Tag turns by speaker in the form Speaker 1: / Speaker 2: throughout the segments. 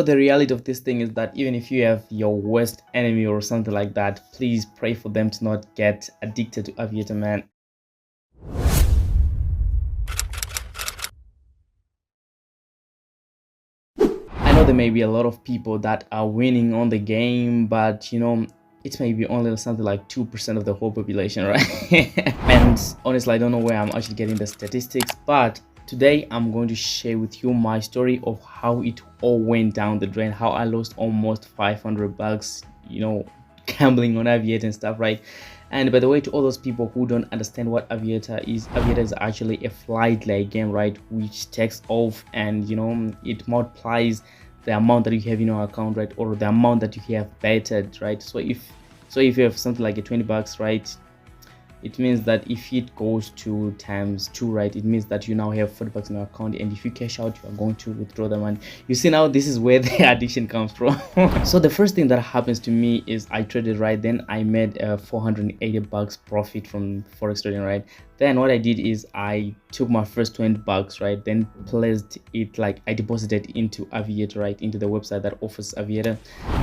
Speaker 1: So the reality of this thing is that even if you have your worst enemy or something like that, please pray for them to not get addicted to Aviator, man. I know there may be a lot of people that are winning on the game, but it may be only something like 2% of the whole population, right? And honestly, I don't know where I'm actually getting the statistics, but today I'm going to share with you my story of how it all went down the drain, how I lost almost 500 bucks, gambling on Aviator and stuff, right? And by the way, to all those people who don't understand what Aviator is actually a flight like game, right? Which takes off and it multiplies the amount that you have in your account, right? Or the amount that you have betted, right? So if you have something like a 20 bucks, right? It means that if it goes 2 times 2, right, it means that you now have 40 bucks in your account, and if you cash out, you are going to withdraw the money. You see, now this is where the addiction comes from. So the first thing that happens to me is I traded, right? Then I made 480 bucks profit from forex trading, right? Then what I did is I took my first 20 bucks, right? Then placed it, like I deposited into Aviator, right? Into the website that offers Aviator.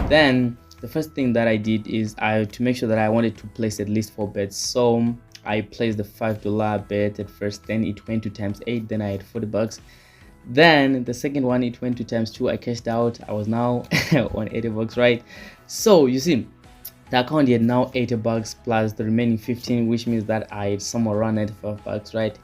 Speaker 1: Then the first thing that I did is to make sure that I wanted to place at least 4 bets. So I placed the $5 bet at first, then it went to times 8, then I had 40 bucks. Then the second one, it went to times 2, I cashed out, I was now on 80 bucks, right? So you see, the account had now 80 bucks plus the remaining 15, which means that I had somewhere around 95 bucks, right?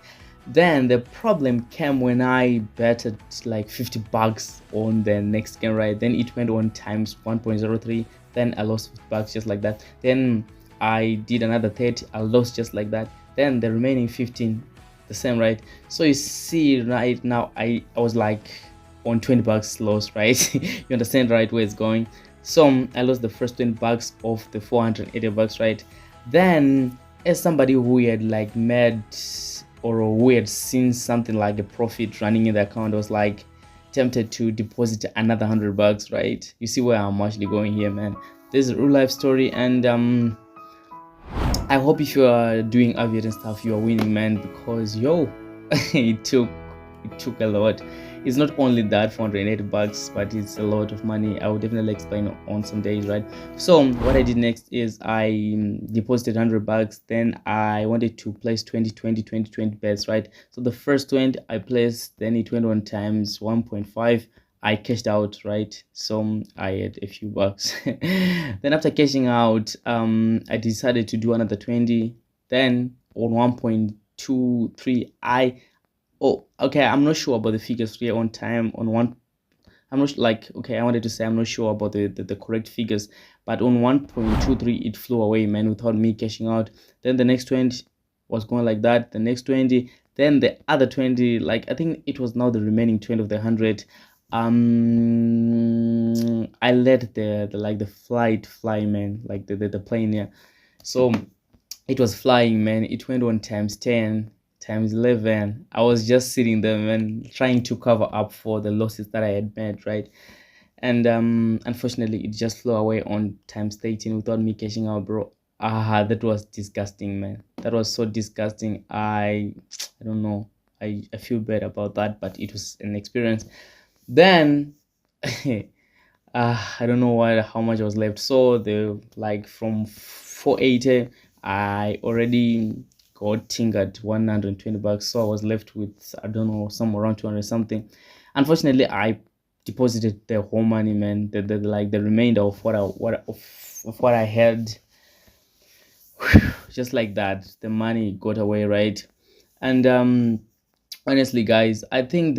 Speaker 1: Then the problem came when I betted like 50 bucks on the next game, right? Then it went on times 1.03, then I lost 50 bucks just like that. Then I did another 30, I lost just like that. Then the remaining 15, the same, right? So you see, right now I was like on 20 bucks loss, right? You understand, right, where it's going? So I lost the first 20 bucks of the 480 bucks, right? Then as somebody who had like made or who had seen something like a profit running in the account, I was like tempted to deposit another 100 bucks, right? You see where I'm actually going here, man. This is a real life story, and I hope if you are doing Aviator and stuff, you are winning, man, because it took a lot. It's not only that 480 bucks, but it's a lot of money. I will definitely explain on some days, right? So what I did next is I deposited 100 bucks. Then I wanted to place 20 bets, right? So the first 20 I placed, then it went on times 1.5. I cashed out, right? So I had a few bucks. Then after cashing out, I decided to do another 20. Then on 1.23, oh, okay, I'm not sure about the figures here on time on one. I'm not like, okay, I wanted to say I'm not sure about the correct figures, but on 1.23 it flew away, man, without me cashing out. Then the next 20 was going like that, the next 20, then the other 20, like I think it was now the remaining 20 of the 100. I let the flight fly, man, like the plane, yeah. So it was flying, man. It went on times 10, times 11. I was just sitting there, man, trying to cover up for the losses that I had made, right? And unfortunately it just flew away on times 13 without me cashing out, bro. That was disgusting, man. That was so disgusting. I don't know. I feel bad about that, but it was an experience. Then I don't know how much was left. So the like from 480, I already got tingered 120 bucks. So I was left with, I don't know, somewhere around 200 something. Unfortunately, I deposited the whole money, man. The remainder of what I had, just like that, the money got away, right? And honestly, guys, I think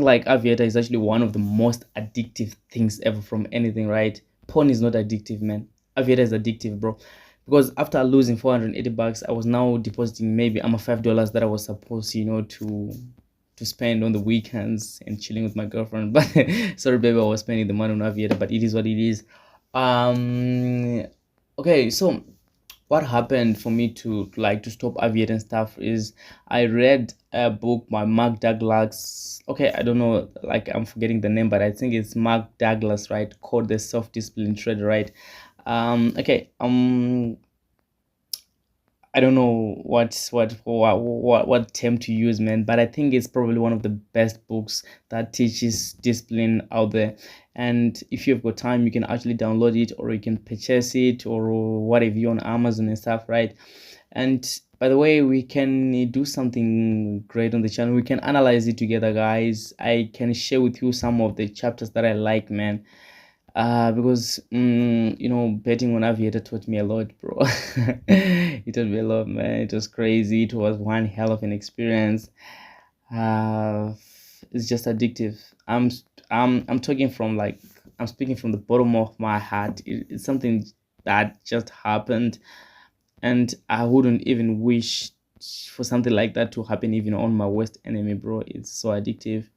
Speaker 1: like Aviator is actually one of the most addictive things ever from anything, right? Porn is not addictive, man. Aviator is addictive, bro. Because after losing 480 bucks, I was now depositing maybe $5 that I was supposed, to spend on the weekends and chilling with my girlfriend. But sorry, baby, I was spending the money on Aviator, but it is what it is. Okay, so what happened for me to like to stop Aviator and stuff is I read a book by Mark Douglas. Okay, I don't know, like I'm forgetting the name, but I think it's Mark Douglas, right? Called The Self-Discipline Trader, right? Okay, I don't know what term to use, man, but I think it's probably one of the best books that teaches discipline out there. And if you've got time, you can actually download it, or you can purchase it, or whatever you on Amazon and stuff, right? And by the way, we can do something great on the channel. We can analyze it together, guys. I can share with you some of the chapters that I like, man. Because betting on Aviator taught me a lot, bro. It taught me a lot, man. It was crazy. It was one hell of an experience. uh it's just addictive. I'm talking from, like, I'm speaking from the bottom of my heart. It's something that just happened, and I wouldn't even wish for something like that to happen even on my worst enemy, bro. It's so addictive.